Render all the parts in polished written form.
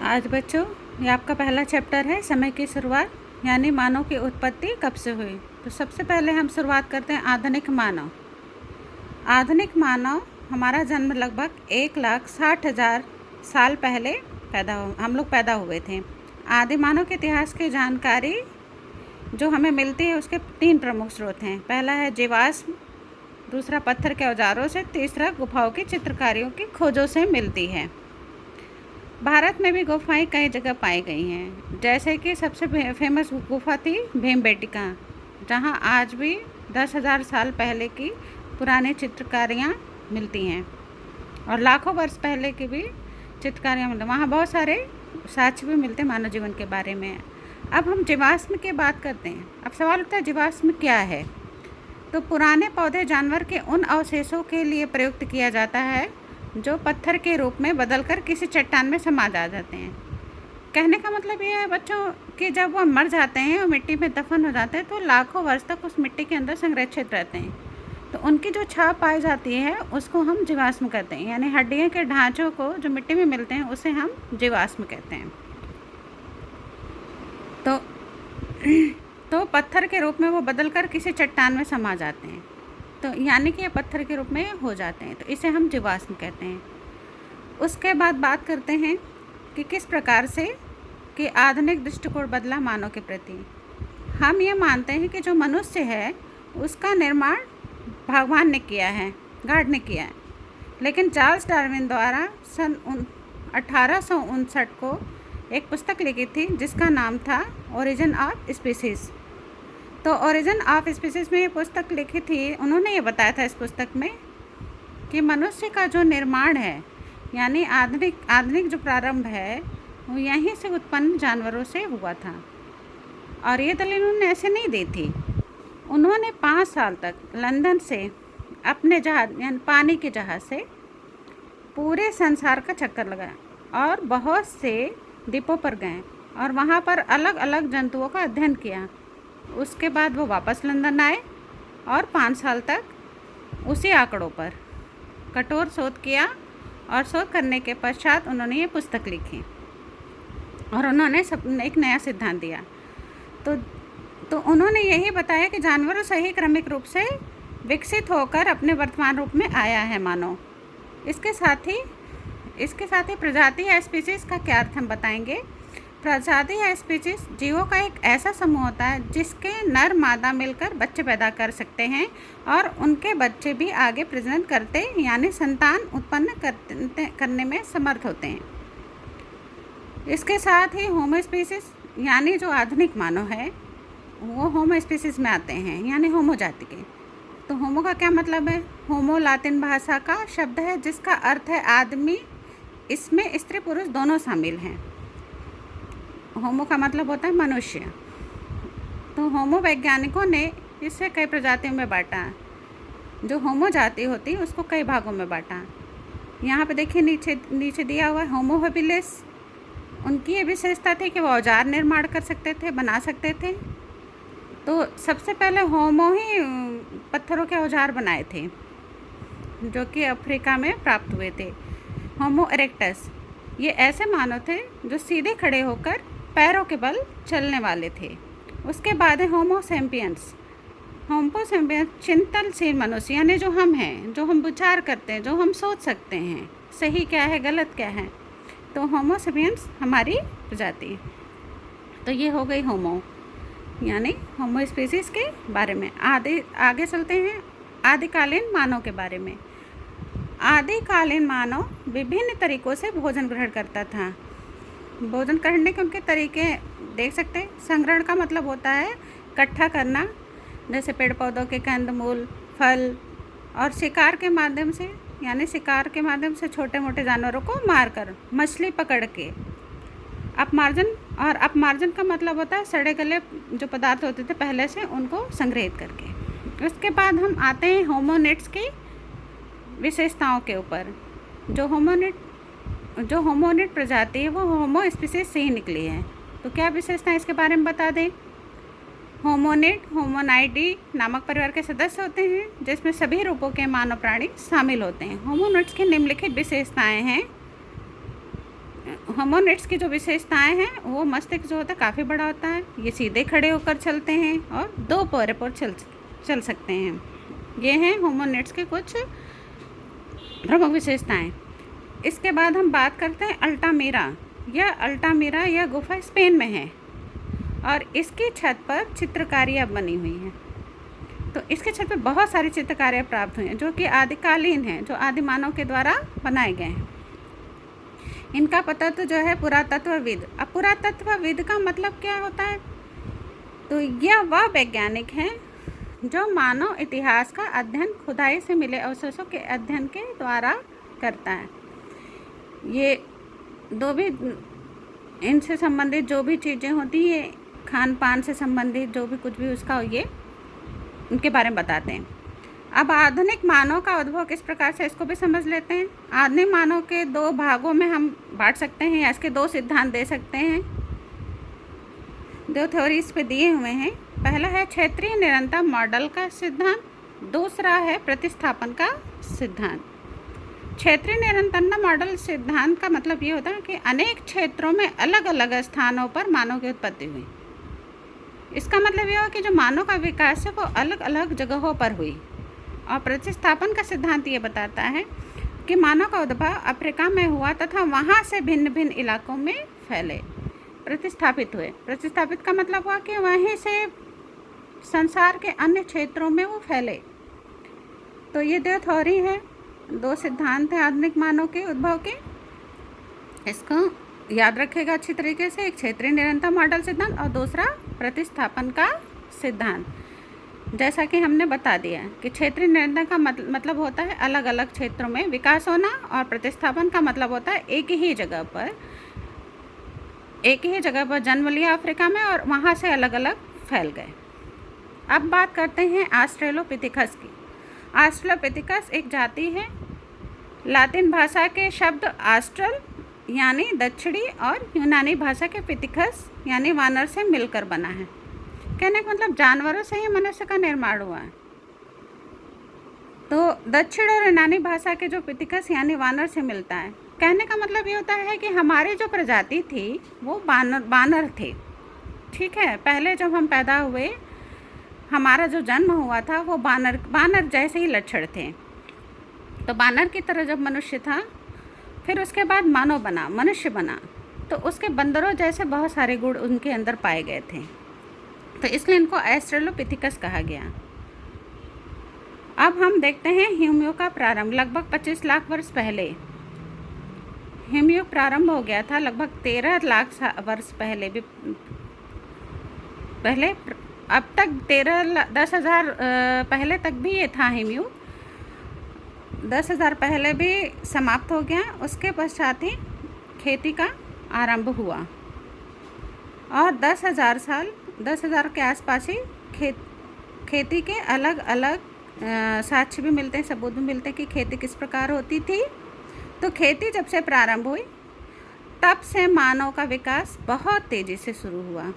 आज बच्चों ये आपका पहला चैप्टर है समय की शुरुआत, यानी मानव की उत्पत्ति कब से हुई। तो सबसे पहले हम शुरुआत करते हैं आधुनिक मानव। आधुनिक मानव हमारा जन्म लगभग 1,60,000 साल पहले हम लोग पैदा हुए थे। आदि मानव के इतिहास की जानकारी जो हमें मिलती है उसके 3 प्रमुख स्रोत हैं। पहला है जीवाश्म, दूसरा पत्थर के औजारों से, तीसरा गुफाओं की चित्रकारियों की खोजों से मिलती है। भारत में भी गुफाएं कई जगह पाई गई हैं, जैसे कि सबसे फेमस गुफा थी भीमबेटका, जहां आज भी 10,000 साल पहले की पुरानी चित्रकारियां मिलती हैं और लाखों वर्ष पहले की भी चित्रकारियां मिलती हैं। वहाँ बहुत सारे साक्ष्य भी मिलते हैं मानव जीवन के बारे में। अब हम जीवाश्म की बात करते हैं। अब सवाल उठता है जीवाश्म क्या है। तो पुराने पौधे जानवर के उन अवशेषों के लिए प्रयुक्त किया जाता है जो पत्थर के रूप में बदलकर किसी चट्टान में समा जाते हैं। कहने का मतलब ये है बच्चों कि जब वो मर जाते हैं और मिट्टी में दफन हो जाते हैं तो लाखों वर्ष तक उस मिट्टी के अंदर संरक्षित रहते हैं। तो उनकी जो छाप पाई जाती है उसको हम जीवाश्म कहते हैं, यानी हड्डियों के ढांचों को जो मिट्टी में मिलते हैं उसे हम जीवाश्म कहते हैं। तो पत्थर के रूप में वो बदलकर किसी चट्टान में समा जाते हैं, तो यानी कि ये पत्थर के रूप में हो जाते हैं, तो इसे हम जीवाश्म कहते हैं। उसके बाद बात करते हैं कि किस प्रकार से कि आधुनिक दृष्टिकोण बदला मानव के प्रति। हम ये मानते हैं कि जो मनुष्य है उसका निर्माण भगवान ने किया है, गॉड ने किया है, लेकिन चार्ल्स डार्विन द्वारा सन 1859 को एक पुस्तक लिखी थी जिसका नाम था ओरिजिन ऑफ स्पीसीज़। तो ओरिजिन ऑफ स्पीसीज़ में ये पुस्तक लिखी थी, उन्होंने ये बताया था इस पुस्तक में कि मनुष्य का जो निर्माण है, यानी आधुनिक जो प्रारंभ है वो यहीं से उत्पन्न जानवरों से हुआ था। और ये दलील उन्होंने ऐसे नहीं दी थी। उन्होंने 5 साल तक लंदन से अपने जहाज यानी पानी के जहाज़ से पूरे संसार का चक्कर लगाया और बहुत से द्वीपों पर गए और वहाँ पर अलग अलग जंतुओं का अध्ययन किया। उसके बाद वो वापस लंदन आए और 5 साल तक उसी आंकड़ों पर कठोर शोध किया और शोध करने के पश्चात उन्होंने ये पुस्तक लिखी और उन्होंने एक नया सिद्धांत दिया। तो उन्होंने यही बताया कि जानवर सही क्रमिक रूप से विकसित होकर अपने वर्तमान रूप में आया है मानव। इसके साथ ही प्रजाति या स्पीसीज़ का क्या अर्थ हम बताएंगे। प्रजाति या स्पीसीज जीवों का एक ऐसा समूह होता है जिसके नर मादा मिलकर बच्चे पैदा कर सकते हैं और उनके बच्चे भी आगे प्रजनन करते यानी संतान उत्पन्न करने में समर्थ होते हैं। इसके साथ ही होमो स्पीसीज यानी जो आधुनिक मानव है वो होमो स्पीसीज में आते हैं, यानी होमो जाति के। तो होमो का क्या मतलब है। होमो लातिन भाषा का शब्द है जिसका अर्थ है आदमी, इसमें स्त्री पुरुष दोनों शामिल हैं। होमो का मतलब होता है मनुष्य। तो होमो वैज्ञानिकों ने इसे कई प्रजातियों में बांटा। जो होमो जाति होती है उसको कई भागों में बांटा। यहाँ पे देखिए नीचे दिया हुआ है होमो हैबिलिस। उनकी ये विशेषता थी कि वो औजार निर्माण कर सकते थे, बना सकते थे। तो सबसे पहले होमो ही पत्थरों के औजार बनाए थे जो कि अफ्रीका में प्राप्त हुए थे। होमो इरेक्टस ये ऐसे मानव थे जो सीधे खड़े होकर पैरों के बल चलने वाले थे। उसके बाद है होमो सेम्पियंस। होमो सेम्पियंस चिंतनशील मनुष्य, यानी जो हम हैं, जो हम विचार करते हैं, जो हम सोच सकते हैं सही क्या है गलत क्या है। तो होमो सेपियंस हमारी प्रजाति। तो ये हो गई होमो यानी होमो स्पीसीज़ के बारे में। आगे चलते हैं आदिकालीन मानव के बारे में। आदिकालीन मानव विभिन्न तरीक़ों से भोजन ग्रहण करता था। भोजन करने के उनके तरीके देख सकते हैं। संग्रहण का मतलब होता है इकट्ठा करना, जैसे पेड़ पौधों के कंदमूल, फल, और शिकार के माध्यम से, यानी शिकार के माध्यम से छोटे मोटे जानवरों को मारकर मछली पकड़ के। अपमार्जन का मतलब होता है सड़े गले जो पदार्थ होते थे पहले से उनको संग्रहित करके। उसके बाद हम आते हैं होमोनिड्स की विशेषताओं के ऊपर। जो होमोनिड प्रजाति है वो होमो स्पीसीज से ही निकली है। तो क्या विशेषताएं इसके बारे में बता दें। होमोनिड होमोनाइडी नामक परिवार के सदस्य होते हैं जिसमें सभी रूपों के मानव प्राणी शामिल होते हैं। होमोनिड्स की निम्नलिखित विशेषताएं हैं। होमोनिड्स की जो विशेषताएं हैं वो मस्तिष्क जो होता है काफ़ी बड़ा होता है, ये सीधे खड़े होकर चलते हैं और दो पैरों पर चल सकते हैं। ये हैं होमोनिड्स के कुछ प्रमुख विशेषताएं। इसके बाद हम बात करते हैं अल्टामीरा। यह गुफा स्पेन में है और इसकी छत पर चित्रकारियाँ बनी हुई हैं। तो इसके छत पर बहुत सारी चित्रकारियाँ प्राप्त हुई हैं जो कि आदिकालीन हैं, जो आदि मानव के द्वारा बनाए गए हैं। इनका पता तो जो है पुरातत्वविद। अब पुरातत्वविद का मतलब क्या होता है? तो यह वह वैज्ञानिक हैं जो मानव इतिहास का अध्ययन खुदाई से मिले अवशेषों के अध्ययन के द्वारा करता है। ये दो भी इनसे संबंधित जो भी चीज़ें होती हैं, खान पान से संबंधित जो भी कुछ भी उसका ये उनके बारे में बताते हैं। अब आधुनिक मानव का उद्भव किस प्रकार से, इसको भी समझ लेते हैं। आधुनिक मानव के दो भागों में हम बांट सकते हैं या इसके दो सिद्धांत दे सकते हैं। दो थ्योरी इस पे दिए हुए हैं। पहला है क्षेत्रीय निरंतर मॉडल का सिद्धांत, दूसरा है प्रतिस्थापन का सिद्धांत। क्षेत्रीय निरंतर मॉडल सिद्धांत का मतलब ये होता है कि अनेक क्षेत्रों में अलग अलग स्थानों पर मानव की उत्पत्ति हुई। इसका मतलब यह है कि जो मानव का विकास है वो अलग अलग जगहों पर हुई। और प्रतिस्थापन का सिद्धांत ये बताता है कि मानव का उद्भव अफ्रीका में हुआ तथा वहाँ से भिन्न भिन्न इलाकों में फैले, प्रतिस्थापित हुए। प्रतिस्थापित का मतलब हुआ कि वहीं से संसार के अन्य क्षेत्रों में वो फैले। तो ये दो थ्योरी है, दो सिद्धांत हैं आधुनिक मानव के उद्भव के। इसको याद रखेगा अच्छी तरीके से। एक क्षेत्रीय निरंतर मॉडल सिद्धांत और दूसरा प्रतिस्थापन का सिद्धांत। जैसा कि हमने बता दिया कि क्षेत्रीय निरंतर का मतलब होता है अलग अलग क्षेत्रों में विकास होना, और प्रतिस्थापन का मतलब होता है एक ही जगह पर जन्म लिया अफ्रीका में और वहाँ से अलग अलग फैल गए। अब बात करते हैं ऑस्ट्रेलोपिथेकस की। ऑस्ट्रेलोपिथेकस एक जाति है। लातिन भाषा के शब्द ऑस्ट्रल यानी दक्षिणी और यूनानी भाषा के पिथिकस यानी वानर से मिलकर बना है। कहने का मतलब जानवरों से ही मनुष्य का निर्माण हुआ है। तो दक्षिण और यूनानी भाषा के जो पिथिकस यानी वानर से मिलता है। कहने का मतलब ये होता है कि हमारी जो प्रजाति थी वो बानर थे। ठीक है, पहले जब हम पैदा हुए, हमारा जो जन्म हुआ था वो बानर जैसे ही लक्षण थे। तो बानर की तरह जब मनुष्य था, फिर उसके बाद मानव बना, मनुष्य बना, तो उसके बंदरों जैसे बहुत सारे गुण उनके अंदर पाए गए थे। तो इसलिए इनको ऑस्ट्रेलोपिथेकस कहा गया। अब हम देखते हैं हिमयुग का प्रारंभ। लगभग 25 लाख वर्ष पहले हिमयुग प्रारंभ हो गया था। लगभग 13 लाख वर्ष पहले अब तक 10,000 पहले तक भी ये था हिमयुग। 10,000 पहले भी समाप्त हो गया। उसके पश्चात ही खेती का आरंभ हुआ और 10,000 के आसपास ही खेती के अलग अलग साक्ष्य भी मिलते हैं, सबूत भी मिलते हैं कि खेती किस प्रकार होती थी। तो खेती जब से प्रारंभ हुई तब से मानव का विकास बहुत तेज़ी से शुरू हुआ।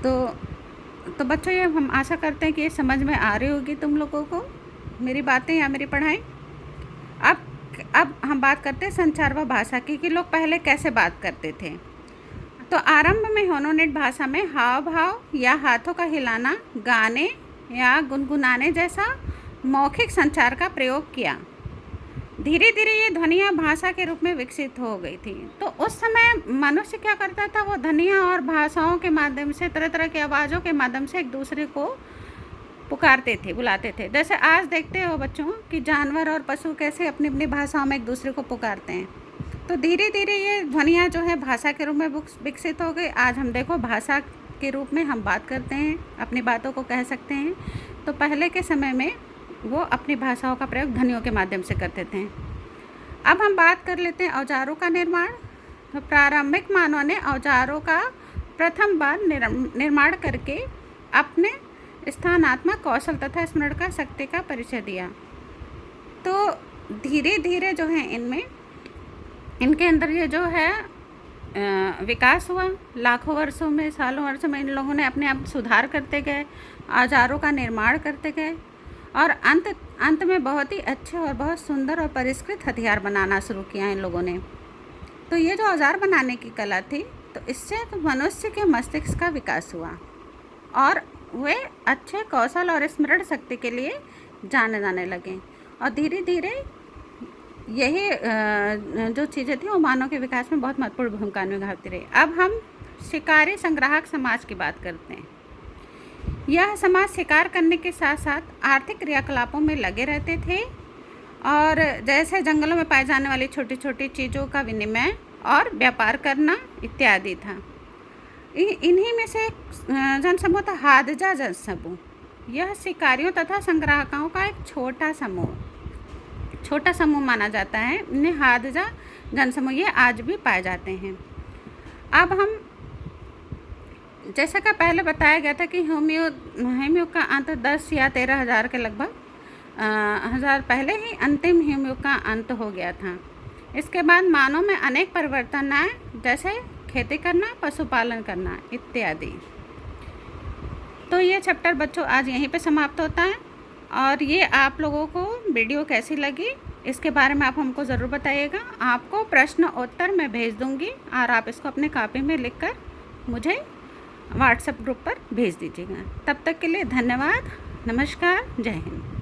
तो बच्चों, ये हम आशा करते हैं कि ये समझ में आ रही होगी तुम लोगों को मेरी बातें या मेरी पढ़ाई। अब हम बात करते हैं संचार व भाषा की कि लोग पहले कैसे बात करते थे। तो आरंभ में होमोनिड भाषा में हाव भाव या हाथों का हिलाना, गाने या गुनगुनाने जैसा मौखिक संचार का प्रयोग किया। धीरे धीरे ये ध्वनियाँ भाषा के रूप में विकसित हो गई थी। तो उस समय मनुष्य क्या करता था, वो ध्वनियाँ और भाषाओं के माध्यम से, तरह तरह की आवाज़ों के माध्यम से एक दूसरे को पुकारते थे, बुलाते थे। जैसे आज देखते हो बच्चों कि जानवर और पशु कैसे अपनी अपनी भाषाओं में एक दूसरे को पुकारते हैं। तो धीरे धीरे ये ध्वनियाँ जो है भाषा के रूप में विकसित हो गई। आज हम देखो भाषा के रूप में हम बात करते हैं, अपनी बातों को कह सकते हैं। तो पहले के समय में वो अपनी भाषाओं का प्रयोग ध्वनियों के माध्यम से करते थे। अब हम बात कर लेते हैं औजारों का निर्माण। तो प्रारंभिक मानव ने औजारों का प्रथम बार निर्माण करके अपने स्थानात्मक कौशल तथा स्मरण का शक्ति का परिचय दिया। तो धीरे धीरे जो है इनके अंदर ये जो है विकास हुआ। लाखों वर्षों में, सालों वर्षों में इन लोगों ने अपने आप सुधार करते गए, औजारों का निर्माण करते गए और अंत में बहुत ही अच्छे और बहुत सुंदर और परिष्कृत हथियार बनाना शुरू किया इन लोगों ने। तो ये जो औज़ार बनाने की कला थी, तो इससे तो मनुष्य के मस्तिष्क का विकास हुआ और वे अच्छे कौशल और स्मरण शक्ति के लिए जाने जाने लगे। और धीरे धीरे यही जो चीज़ें थी वो मानव के विकास में बहुत महत्वपूर्ण भूमिका निभाती रही। अब हम शिकारी संग्राहक समाज की बात करते हैं। यह समाज शिकार करने के साथ साथ आर्थिक क्रियाकलापों में लगे रहते थे और जैसे जंगलों में पाई जाने वाली छोटी छोटी चीज़ों का विनिमय और व्यापार करना इत्यादि था। इन्हीं में से जनसमूह था हादजा जनसमूह। यह शिकारियों तथा संग्राहकों का एक छोटा समूह माना जाता है। इन्हें हादजा जनसमूह ये आज भी पाए जाते हैं। अब हम जैसा कि पहले बताया गया था कि हिमयुग का अंत 10 या 13 हज़ार के लगभग हज़ार पहले ही अंतिम हिमयुग का अंत हो गया था। इसके बाद मानव में अनेक परिवर्तन आए, जैसे खेती करना, पशुपालन करना इत्यादि। तो ये चैप्टर बच्चों आज यहीं पे समाप्त होता है। और ये आप लोगों को वीडियो कैसी लगी इसके बारे में आप हमको ज़रूर बताइएगा। आपको प्रश्न उत्तर मैं भेज दूँगी और आप इसको अपने कॉपी में लिखकर मुझे व्हाट्सएप ग्रुप पर भेज दीजिएगा। तब तक के लिए धन्यवाद, नमस्कार, जय हिंद।